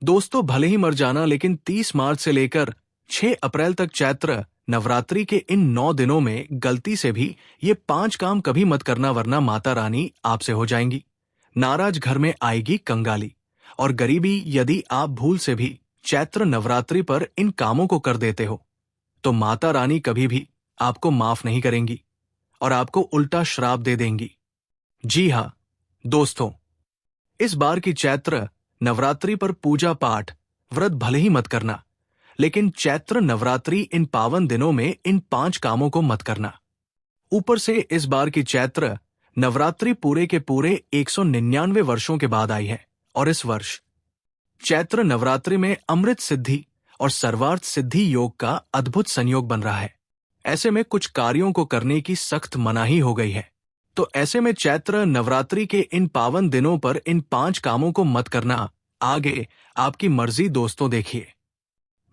दोस्तों, भले ही मर जाना, लेकिन 30 मार्च से लेकर 6 अप्रैल तक चैत्र नवरात्रि के इन 9 दिनों में गलती से भी ये 5 काम कभी मत करना, वरना माता रानी आपसे हो जाएंगी नाराज। घर में आएगी कंगाली और गरीबी। यदि आप भूल से भी चैत्र नवरात्रि पर इन कामों को कर देते हो तो माता रानी कभी भी आपको माफ नहीं करेंगी और आपको उल्टा श्राप दे देंगी। जी हाँ दोस्तों, इस बार की चैत्र नवरात्रि पर पूजा पाठ व्रत भले ही मत करना, लेकिन चैत्र नवरात्रि इन पावन दिनों में इन 5 कामों को मत करना। ऊपर से इस बार की चैत्र नवरात्रि पूरे के पूरे 199 वर्षों के बाद आई है और इस वर्ष चैत्र नवरात्रि में अमृत सिद्धि और सर्वार्थ सिद्धि योग का अद्भुत संयोग बन रहा है। ऐसे में कुछ कार्यों को करने की सख्त मनाही हो गई है। तो ऐसे में चैत्र नवरात्रि के इन पावन दिनों पर इन 5 कामों को मत करना। आगे आपकी मर्जी दोस्तों। देखिए,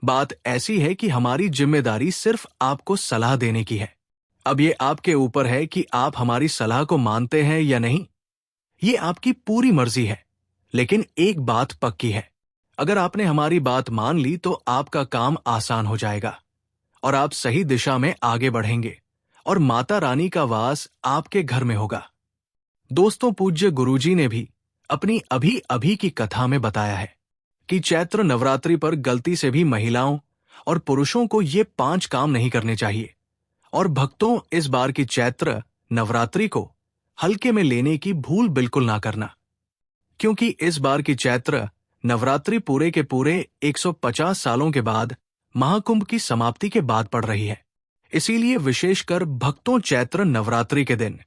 बात ऐसी है कि हमारी जिम्मेदारी सिर्फ आपको सलाह देने की है। अब ये आपके ऊपर है कि आप हमारी सलाह को मानते हैं या नहीं। ये आपकी पूरी मर्जी है, लेकिन एक बात पक्की है, अगर आपने हमारी बात मान ली तो आपका काम आसान हो जाएगा और आप सही दिशा में आगे बढ़ेंगे और माता रानी का वास आपके घर में होगा। दोस्तों, पूज्य गुरुजी ने भी अपनी अभी अभी की कथा में बताया है कि चैत्र नवरात्रि पर गलती से भी महिलाओं और पुरुषों को ये 5 काम नहीं करने चाहिए। और भक्तों, इस बार की चैत्र नवरात्रि को हल्के में लेने की भूल बिल्कुल ना करना, क्योंकि इस बार की चैत्र नवरात्रि पूरे के पूरे 150 सालों के बाद महाकुंभ की समाप्ति के बाद पड़ रही है। इसीलिए विशेषकर भक्तों, चैत्र नवरात्रि के दिन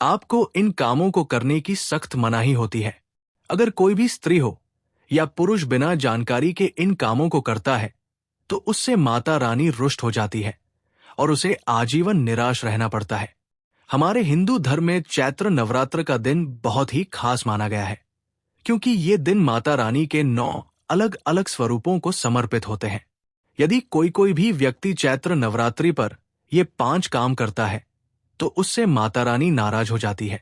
आपको इन कामों को करने की सख्त मनाही होती है। अगर कोई भी स्त्री हो या पुरुष बिना जानकारी के इन कामों को करता है तो उससे माता रानी रुष्ट हो जाती है और उसे आजीवन निराश रहना पड़ता है। हमारे हिंदू धर्म में चैत्र नवरात्र का दिन बहुत ही खास माना गया है, क्योंकि ये दिन माता रानी के 9 अलग अलग स्वरूपों को समर्पित होते हैं। यदि कोई भी व्यक्ति चैत्र नवरात्रि पर ये 5 काम करता है तो उससे माता रानी नाराज हो जाती है,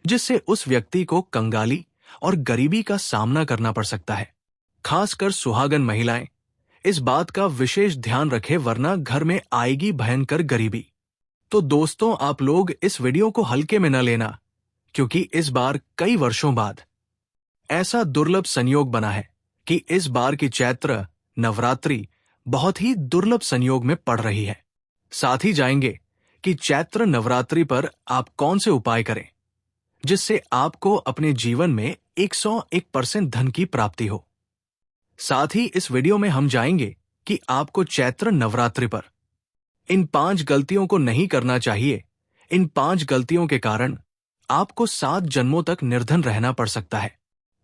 जिससे उस व्यक्ति को कंगाली और गरीबी का सामना करना पड़ सकता है। खासकर सुहागन महिलाएं इस बात का विशेष ध्यान रखें, वरना घर में आएगी भयंकर गरीबी। तो दोस्तों, आप लोग इस वीडियो को हल्के में न लेना, क्योंकि इस बार कई वर्षों बाद ऐसा दुर्लभ संयोग बना है कि इस बार की चैत्र नवरात्रि बहुत ही दुर्लभ संयोग में पड़ रही है। साथ ही जाएंगे कि चैत्र नवरात्रि पर आप कौन से उपाय करें जिससे आपको अपने जीवन में 101% धन की प्राप्ति हो। साथ ही इस वीडियो में हम जाएंगे कि आपको चैत्र नवरात्रि पर इन 5 गलतियों को नहीं करना चाहिए। इन 5 गलतियों के कारण आपको 7 जन्मों तक निर्धन रहना पड़ सकता है।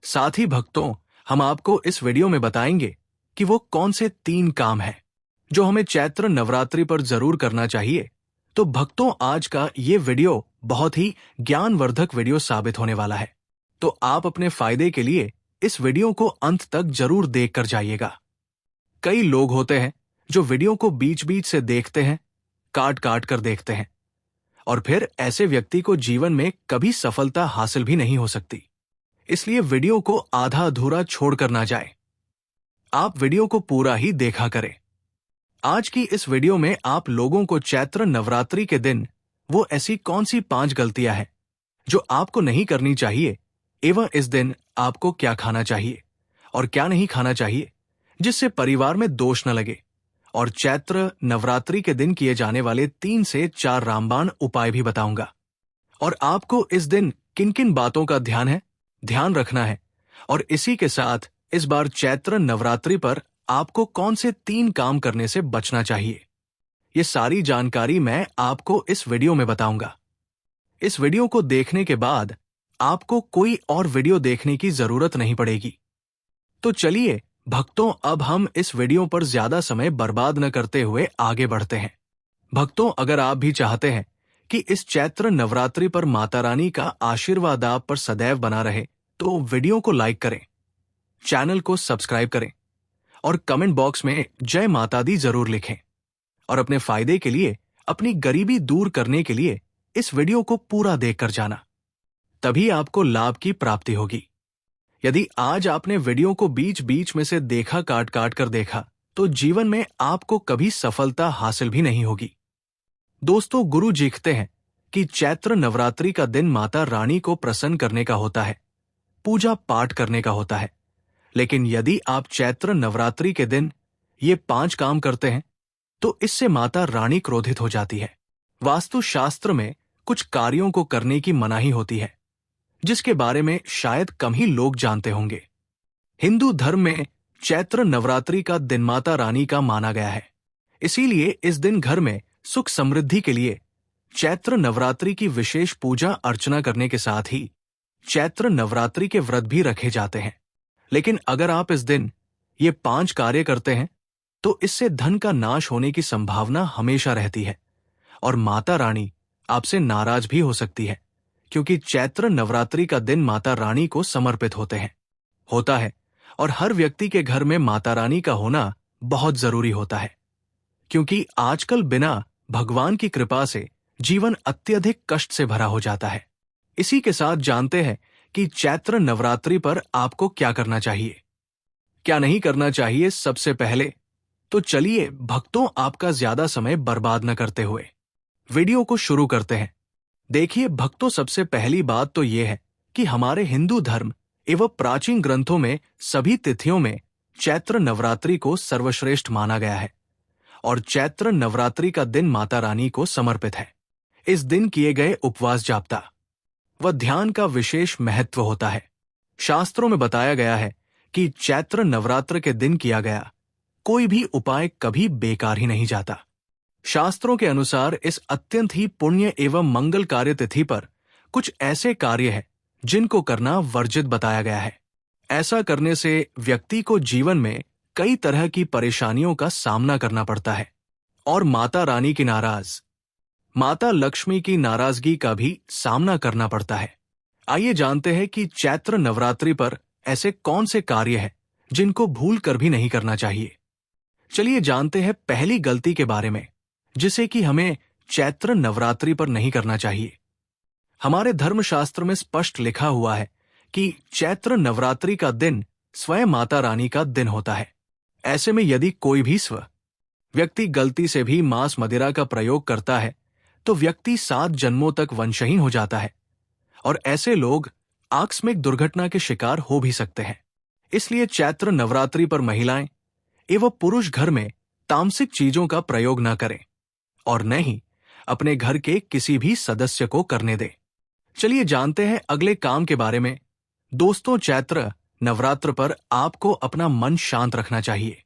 साथ ही भक्तों, हम आपको इस वीडियो में बताएंगे कि वो कौन से 3 काम हैं जो हमें चैत्र नवरात्रि पर जरूर करना चाहिए। तो भक्तों, आज का ये वीडियो बहुत ही ज्ञानवर्धक वीडियो साबित होने वाला है, तो आप अपने फायदे के लिए इस वीडियो को अंत तक जरूर देख कर जाइएगा। कई लोग होते हैं जो वीडियो को बीच बीच से देखते हैं, काट काट कर देखते हैं, और फिर ऐसे व्यक्ति को जीवन में कभी सफलता हासिल भी नहीं हो सकती। इसलिए वीडियो को आधा अधूरा छोड़कर ना जाए, आप वीडियो को पूरा ही देखा करें। आज की इस वीडियो में आप लोगों को चैत्र नवरात्रि के दिन वो ऐसी कौन सी 5 गलतियां हैं जो आपको नहीं करनी चाहिए, एवं इस दिन आपको क्या खाना चाहिए और क्या नहीं खाना चाहिए जिससे परिवार में दोष न लगे, और चैत्र नवरात्रि के दिन किए जाने वाले 3 से 4 रामबाण उपाय भी बताऊंगा। और आपको इस दिन किन किन बातों का ध्यान रखना है, और इसी के साथ इस बार चैत्र नवरात्रि पर आपको कौन से 3 काम करने से बचना चाहिए, ये सारी जानकारी मैं आपको इस वीडियो में बताऊंगा। इस वीडियो को देखने के बाद आपको कोई और वीडियो देखने की जरूरत नहीं पड़ेगी। तो चलिए भक्तों, अब हम इस वीडियो पर ज्यादा समय बर्बाद न करते हुए आगे बढ़ते हैं। भक्तों, अगर आप भी चाहते हैं कि इस चैत्र नवरात्रि पर माता रानी का आशीर्वाद आप पर सदैव बना रहे, तो वीडियो को लाइक करें, चैनल को सब्सक्राइब करें और कमेंट बॉक्स में जय माता दी जरूर लिखें। और अपने फायदे के लिए, अपनी गरीबी दूर करने के लिए इस वीडियो को पूरा देखकर जाना, तभी आपको लाभ की प्राप्ति होगी। यदि आज आपने वीडियो को बीच बीच में से देखा, काट काट कर देखा, तो जीवन में आपको कभी सफलता हासिल भी नहीं होगी। दोस्तों, गुरु जी लिखते हैं कि चैत्र नवरात्रि का दिन माता रानी को प्रसन्न करने का होता है, पूजा पाठ करने का होता है। लेकिन यदि आप चैत्र नवरात्रि के दिन ये 5 काम करते हैं तो इससे माता रानी क्रोधित हो जाती है। वास्तु शास्त्र में कुछ कार्यों को करने की मनाही होती है, जिसके बारे में शायद कम ही लोग जानते होंगे। हिंदू धर्म में चैत्र नवरात्रि का दिन माता रानी का माना गया है। इसीलिए इस दिन घर में सुख समृद्धि के लिए चैत्र नवरात्रि की विशेष पूजा अर्चना करने के साथ ही चैत्र नवरात्रि के व्रत भी रखे जाते हैं। लेकिन अगर आप इस दिन ये 5 कार्य करते हैं तो इससे धन का नाश होने की संभावना हमेशा रहती है और माता रानी आपसे नाराज भी हो सकती है, क्योंकि चैत्र नवरात्रि का दिन माता रानी को समर्पित होता है और हर व्यक्ति के घर में माता रानी का होना बहुत जरूरी होता है, क्योंकि आजकल बिना भगवान की कृपा से जीवन अत्यधिक कष्ट से भरा हो जाता है। इसी के साथ जानते हैं कि चैत्र नवरात्रि पर आपको क्या करना चाहिए, क्या नहीं करना चाहिए। सबसे पहले तो चलिए भक्तों, आपका ज्यादा समय बर्बाद न करते हुए वीडियो को शुरू करते हैं। देखिए भक्तों, सबसे पहली बात तो यह है कि हमारे हिंदू धर्म एवं प्राचीन ग्रंथों में सभी तिथियों में चैत्र नवरात्रि को सर्वश्रेष्ठ माना गया है और चैत्र नवरात्रि का दिन माता रानी को समर्पित है। इस दिन किए गए उपवास, जापता व ध्यान का विशेष महत्व होता है। शास्त्रों में बताया गया है कि चैत्र नवरात्र के दिन किया गया कोई भी उपाय कभी बेकार ही नहीं जाता। शास्त्रों के अनुसार इस अत्यंत ही पुण्य एवं मंगलकारी तिथि पर कुछ ऐसे कार्य हैं जिनको करना वर्जित बताया गया है। ऐसा करने से व्यक्ति को जीवन में कई तरह की परेशानियों का सामना करना पड़ता है और माता लक्ष्मी की नाराजगी का भी सामना करना पड़ता है। आइए जानते हैं कि चैत्र नवरात्रि पर ऐसे कौन से कार्य हैं जिनको भूल कर भी नहीं करना चाहिए। चलिए जानते हैं पहली गलती के बारे में, जिसे कि हमें चैत्र नवरात्रि पर नहीं करना चाहिए। हमारे धर्मशास्त्र में स्पष्ट लिखा हुआ है कि चैत्र नवरात्रि का दिन स्वयं माता रानी का दिन होता है। ऐसे में यदि कोई भी व्यक्ति गलती से भी मांस मदिरा का प्रयोग करता है तो व्यक्ति 7 जन्मों तक वंशहीन हो जाता है और ऐसे लोग आकस्मिक दुर्घटना के शिकार हो भी सकते हैं। इसलिए चैत्र नवरात्रि पर महिलाएं एवं पुरुष घर में तामसिक चीजों का प्रयोग न करें और न ही अपने घर के किसी भी सदस्य को करने दें। चलिए जानते हैं अगले काम के बारे में। दोस्तों, चैत्र नवरात्र पर आपको अपना मन शांत रखना चाहिए।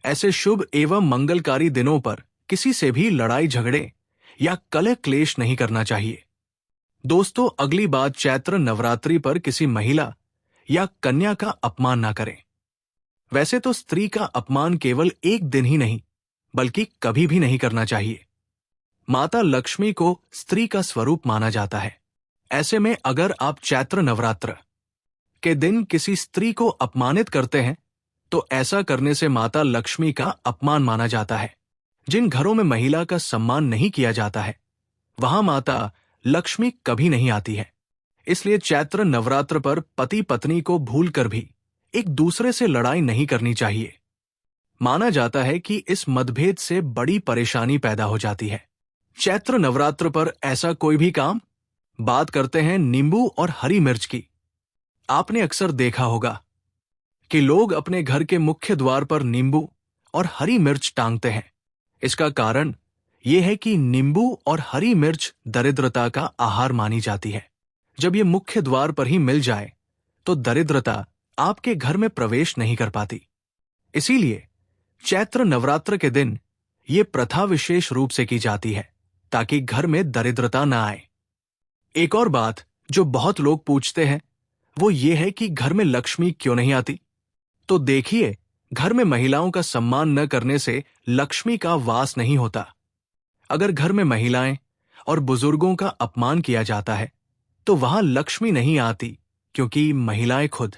ऐसे शुभ एवं मंगलकारी दिनों पर किसी से भी लड़ाई झगड़े या कलह क्लेश नहीं करना चाहिए। दोस्तों, अगली बात, चैत्र नवरात्रि पर किसी महिला या कन्या का अपमान ना करें। वैसे तो स्त्री का अपमान केवल एक दिन ही नहीं बल्कि कभी भी नहीं करना चाहिए। माता लक्ष्मी को स्त्री का स्वरूप माना जाता है। ऐसे में अगर आप चैत्र नवरात्र के दिन किसी स्त्री को अपमानित करते हैं तो ऐसा करने से माता लक्ष्मी का अपमान माना जाता है। जिन घरों में महिला का सम्मान नहीं किया जाता है वहां माता लक्ष्मी कभी नहीं आती है। इसलिए चैत्र नवरात्र पर पति पत्नी को भूलकर भी एक दूसरे से लड़ाई नहीं करनी चाहिए। माना जाता है कि इस मतभेद से बड़ी परेशानी पैदा हो जाती है। चैत्र नवरात्र पर ऐसा कोई भी काम। बात करते हैं नींबू और हरी मिर्च की। आपने अक्सर देखा होगा कि लोग अपने घर के मुख्य द्वार पर नींबू और हरी मिर्च टांगते हैं। इसका कारण यह है कि नींबू और हरी मिर्च दरिद्रता का आहार मानी जाती है। जब यह मुख्य द्वार पर ही मिल जाए तो दरिद्रता आपके घर में प्रवेश नहीं कर पाती। इसीलिए चैत्र नवरात्र के दिन ये प्रथा विशेष रूप से की जाती है ताकि घर में दरिद्रता न आए। एक और बात जो बहुत लोग पूछते हैं वो ये है कि घर में लक्ष्मी क्यों नहीं आती। तो देखिए, घर में महिलाओं का सम्मान न करने से लक्ष्मी का वास नहीं होता। अगर घर में महिलाएं और बुजुर्गों का अपमान किया जाता है तो वहां लक्ष्मी नहीं आती, क्योंकि महिलाएं खुद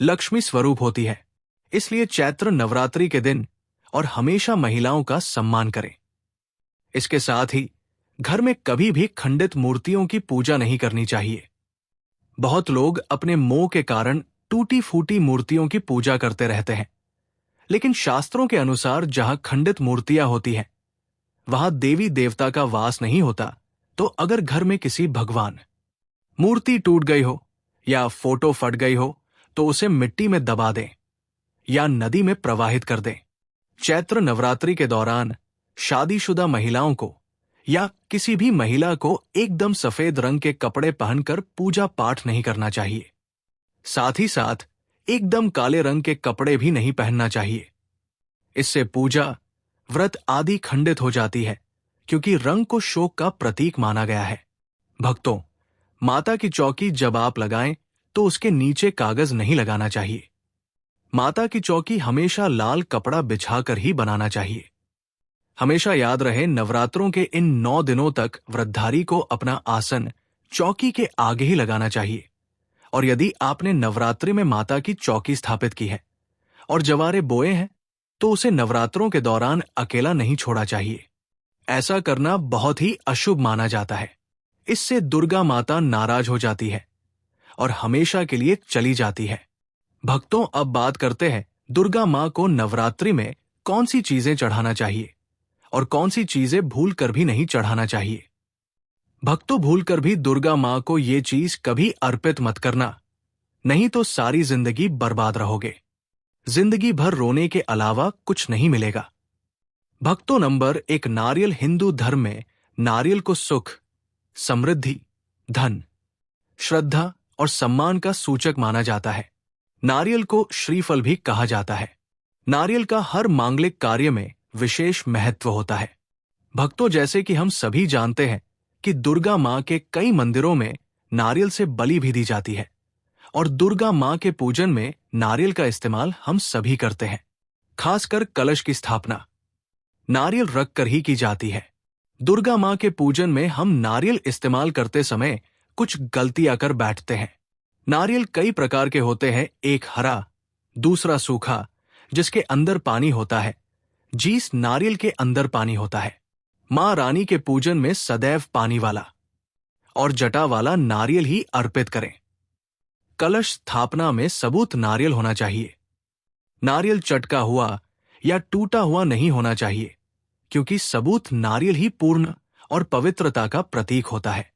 लक्ष्मी स्वरूप होती है। इसलिए चैत्र नवरात्रि के दिन और हमेशा महिलाओं का सम्मान करें। इसके साथ ही घर में कभी भी खंडित मूर्तियों की पूजा नहीं करनी चाहिए। बहुत लोग अपने मोह के कारण टूटी फूटी मूर्तियों की पूजा करते रहते हैं, लेकिन शास्त्रों के अनुसार जहां खंडित मूर्तियां होती हैं, वहां देवी देवता का वास नहीं होता। तो अगर घर में किसी भगवान मूर्ति टूट गई हो या फोटो फट गई हो, तो उसे मिट्टी में दबा दें या नदी में प्रवाहित कर दें। चैत्र नवरात्रि के दौरान शादीशुदा महिलाओं को या किसी भी महिला को एकदम सफेद रंग के कपड़े पहनकर पूजा पाठ नहीं करना चाहिए। साथ ही साथ एकदम काले रंग के कपड़े भी नहीं पहनना चाहिए। इससे पूजा, व्रत आदि खंडित हो जाती है, क्योंकि रंग को शोक का प्रतीक माना गया है। भक्तों, माता की चौकी जब आप लगाएं तो उसके नीचे कागज नहीं लगाना चाहिए। माता की चौकी हमेशा लाल कपड़ा बिछाकर ही बनाना चाहिए। हमेशा याद रहे, नवरात्रों के इन 9 दिनों तक व्रतधारी को अपना आसन चौकी के आगे ही लगाना चाहिए। और यदि आपने नवरात्रि में माता की चौकी स्थापित की है और जवारे बोए हैं, तो उसे नवरात्रों के दौरान अकेला नहीं छोड़ा चाहिए। ऐसा करना बहुत ही अशुभ माना जाता है। इससे दुर्गा माता नाराज हो जाती है और हमेशा के लिए चली जाती है। भक्तों, अब बात करते हैं दुर्गा मां को नवरात्रि में कौन सी चीजें चढ़ाना चाहिए और कौन सी चीजें भूलकर भी नहीं चढ़ाना चाहिए। भक्तों, भूलकर भी दुर्गा मां को ये चीज कभी अर्पित मत करना, नहीं तो सारी जिंदगी बर्बाद रहोगे। जिंदगी भर रोने के अलावा कुछ नहीं मिलेगा। भक्तों, नंबर 1, नारियल। हिंदू धर्म में नारियल को सुख, समृद्धि, धन, श्रद्धा और सम्मान का सूचक माना जाता है। नारियल को श्रीफल भी कहा जाता है। नारियल का हर मांगलिक कार्य में विशेष महत्व होता है। भक्तों, जैसे कि हम सभी जानते हैं कि दुर्गा मां के कई मंदिरों में नारियल से बलि भी दी जाती है और दुर्गा मां के पूजन में नारियल का इस्तेमाल हम सभी करते हैं। खासकर कलश की स्थापना नारियल रखकर ही की जाती है। दुर्गा मां के पूजन में हम नारियल इस्तेमाल करते समय कुछ गलतियां कर बैठते हैं। नारियल कई प्रकार के होते हैं, एक हरा, दूसरा सूखा जिसके अंदर पानी होता है, जीस नारियल के अंदर पानी होता है। मां रानी के पूजन में सदैव पानी वाला और जटा वाला नारियल ही अर्पित करें। कलश स्थापना में सबूत नारियल होना चाहिए। नारियल चटका हुआ या टूटा हुआ नहीं होना चाहिए, क्योंकि सबूत नारियल ही पूर्ण और पवित्रता का प्रतीक होता है।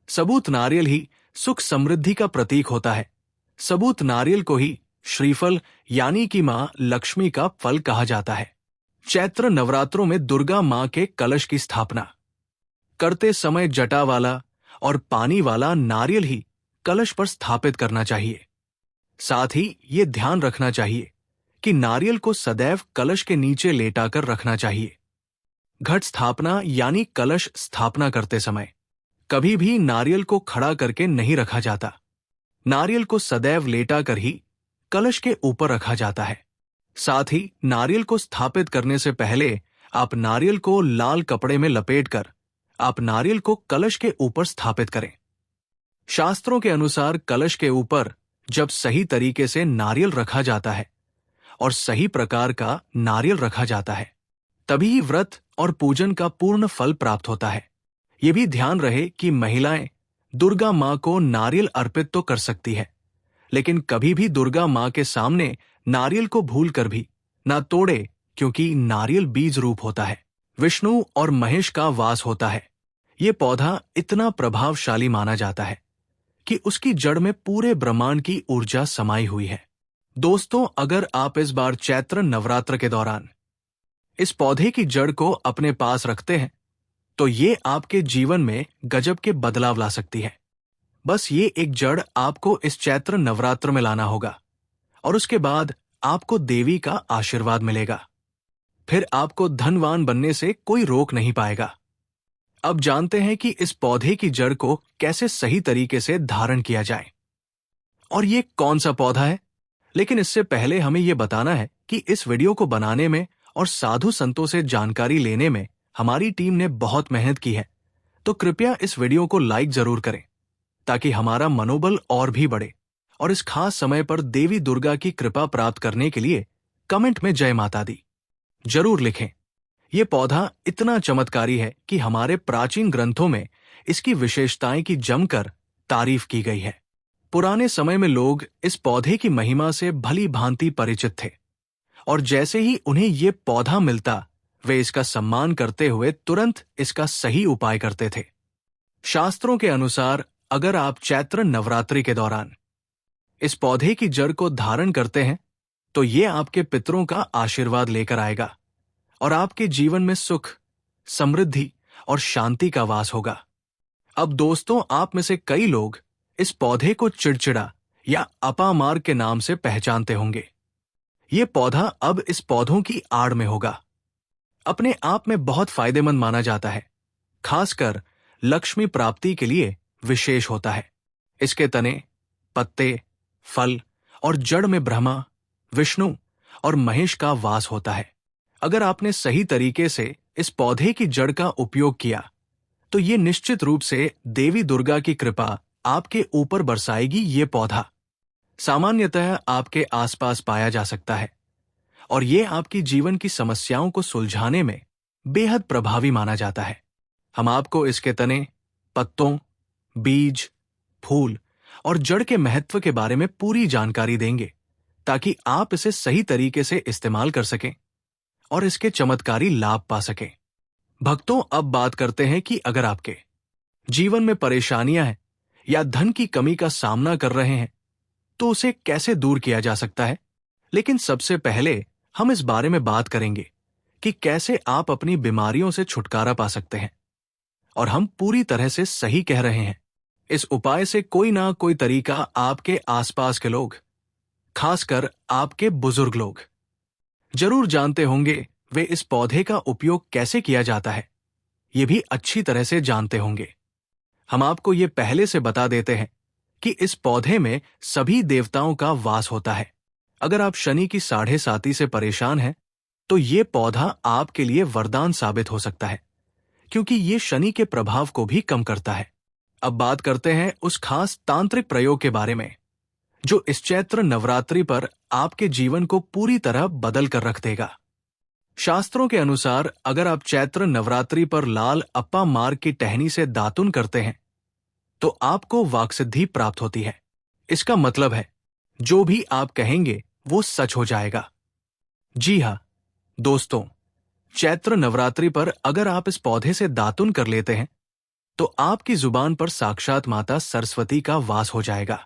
सबूत नारियल ही सुख समृद्धि का प्रतीक होता है। सबूत नारियल को ही श्रीफल यानी कि मां लक्ष्मी का फल कहा जाता है। चैत्र नवरात्रों में दुर्गा मां के कलश की स्थापना करते समय जटा वाला और पानी वाला नारियल ही कलश पर स्थापित करना चाहिए। साथ ही ये ध्यान रखना चाहिए कि नारियल को सदैव कलश के नीचे लेटाकर रखना चाहिए। घट स्थापना यानी कलश स्थापना करते समय कभी भी नारियल को खड़ा करके नहीं रखा जाता। नारियल को सदैव लेटाकर ही कलश के ऊपर रखा जाता है। साथ ही नारियल को स्थापित करने से पहले आप नारियल को लाल कपड़े में लपेटकर आप नारियल को कलश के ऊपर स्थापित करें। शास्त्रों के अनुसार कलश के ऊपर जब सही तरीके से नारियल रखा जाता है और सही प्रकार का नारियल रखा जाता है, तभी ही व्रत और पूजन का पूर्ण फल प्राप्त होता है। ये भी ध्यान रहे कि महिलाएं दुर्गा मां को नारियल अर्पित तो कर सकती है, लेकिन कभी भी दुर्गा मां के सामने नारियल को भूलकर भी ना तोड़े, क्योंकि नारियल बीज रूप होता है। विष्णु और महेश का वास होता है। ये पौधा इतना प्रभावशाली माना जाता है कि उसकी जड़ में पूरे ब्रह्मांड की ऊर्जा समाई हुई है। दोस्तों, अगर आप इस बार चैत्र नवरात्र के दौरान इस पौधे की जड़ को अपने पास रखते हैं, तो ये आपके जीवन में गजब के बदलाव ला सकती है। बस ये एक जड़ आपको इस चैत्र नवरात्र में लाना होगा और उसके बाद आपको देवी का आशीर्वाद मिलेगा। फिर आपको धनवान बनने से कोई रोक नहीं पाएगा। अब जानते हैं कि इस पौधे की जड़ को कैसे सही तरीके से धारण किया जाए और ये कौन सा पौधा है। लेकिन इससे पहले हमें ये बताना है कि इस वीडियो को बनाने में और साधु संतों से जानकारी लेने में हमारी टीम ने बहुत मेहनत की है। तो कृपया इस वीडियो को लाइक जरूर करें ताकि हमारा मनोबल और भी बढ़े। और इस खास समय पर देवी दुर्गा की कृपा प्राप्त करने के लिए कमेंट में जय माता दी जरूर लिखें। यह पौधा इतना चमत्कारी है कि हमारे प्राचीन ग्रंथों में इसकी विशेषताएं की जमकर तारीफ की गई है। पुराने समय में लोग इस पौधे की महिमा से भली भांति परिचित थे और जैसे ही उन्हें ये पौधा मिलता वे इसका सम्मान करते हुए तुरंत इसका सही उपाय करते थे। शास्त्रों के अनुसार अगर आप चैत्र नवरात्रि के दौरान इस पौधे की जड़ को धारण करते हैं तो ये आपके पितरों का आशीर्वाद लेकर आएगा और आपके जीवन में सुख, समृद्धि और शांति का वास होगा। अब दोस्तों, आप में से कई लोग इस पौधे को चिड़चिड़ा या अपामार्ग के नाम से पहचानते होंगे। ये पौधा अब इस पौधों की आड़ में होगा। अपने आप में बहुत फायदेमंद माना जाता है, खासकर लक्ष्मी प्राप्ति के लिए विशेष होता है। इसके तने, पत्ते, फल और जड़ में ब्रह्मा, विष्णु और महेश का वास होता है। अगर आपने सही तरीके से इस पौधे की जड़ का उपयोग किया तो ये निश्चित रूप से देवी दुर्गा की कृपा आपके ऊपर बरसाएगी। ये पौधा सामान्यतः आपके आसपास पाया जा सकता है और ये आपकी जीवन की समस्याओं को सुलझाने में बेहद प्रभावी माना जाता है। हम आपको इसके तने, पत्तों, बीज, फूल और जड़ के महत्व के बारे में पूरी जानकारी देंगे ताकि आप इसे सही तरीके से इस्तेमाल कर सकें और इसके चमत्कारी लाभ पा सकें। भक्तों, अब बात करते हैं कि अगर आपके जीवन में परेशानियां हैं या धन की कमी का सामना कर रहे हैं तो उसे कैसे दूर किया जा सकता है। लेकिन सबसे पहले हम इस बारे में बात करेंगे कि कैसे आप अपनी बीमारियों से छुटकारा पा सकते हैं। और हम पूरी तरह से सही कह रहे हैं। इस उपाय से कोई ना कोई तरीका आपके आसपास के लोग, खासकर आपके बुजुर्ग लोग, जरूर जानते होंगे। वे इस पौधे का उपयोग कैसे किया जाता है ये भी अच्छी तरह से जानते होंगे। हम आपको ये पहले से बता देते हैं कि इस पौधे में सभी देवताओं का वास होता है। अगर आप शनि की 7.5 से परेशान हैं तो ये पौधा आपके लिए वरदान साबित हो सकता है, क्योंकि ये शनि के प्रभाव को भी कम करता है। अब बात करते हैं उस खास तांत्रिक प्रयोग के बारे में जो इस चैत्र नवरात्रि पर आपके जीवन को पूरी तरह बदल कर रख देगा। शास्त्रों के अनुसार अगर आप चैत्र नवरात्रि पर लाल अप्पा मार्ग की टहनी से दातुन करते हैं तो आपको वाक्सिद्धि प्राप्त होती है। इसका मतलब है जो भी आप कहेंगे वो सच हो जाएगा। जी हाँ दोस्तों, चैत्र नवरात्रि पर अगर आप इस पौधे से दातुन कर लेते हैं तो आपकी जुबान पर साक्षात माता सरस्वती का वास हो जाएगा।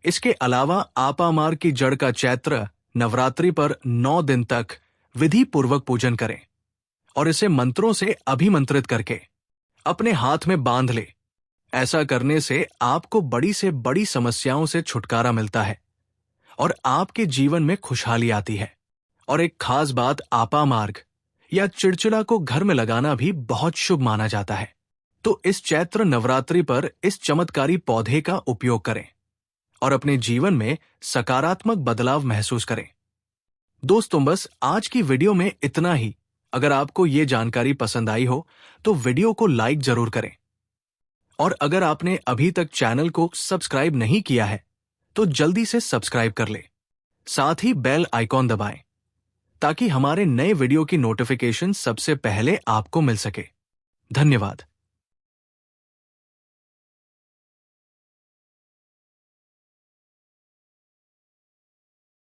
इसके अलावा आपामार की जड़ का चैत्र नवरात्रि पर 9 दिन तक विधि पूर्वक पूजन करें और इसे मंत्रों से अभिमंत्रित करके अपने हाथ में बांध ले। ऐसा करने से आपको बड़ी से बड़ी समस्याओं से छुटकारा मिलता है और आपके जीवन में खुशहाली आती है। और एक खास बात, आपा मार्ग या चिड़चिड़ा को घर में लगाना भी बहुत शुभ माना जाता है। तो इस चैत्र नवरात्रि पर इस चमत्कारी पौधे का उपयोग करें और अपने जीवन में सकारात्मक बदलाव महसूस करें। दोस्तों, बस आज की वीडियो में इतना ही। अगर आपको ये जानकारी पसंद आई हो तो वीडियो को लाइक जरूर करें और अगर आपने अभी तक चैनल को सब्सक्राइब नहीं किया है तो जल्दी से सब्सक्राइब कर ले। साथ ही बेल आइकॉन दबाएं ताकि हमारे नए वीडियो की नोटिफिकेशन सबसे पहले आपको मिल सके। धन्यवाद।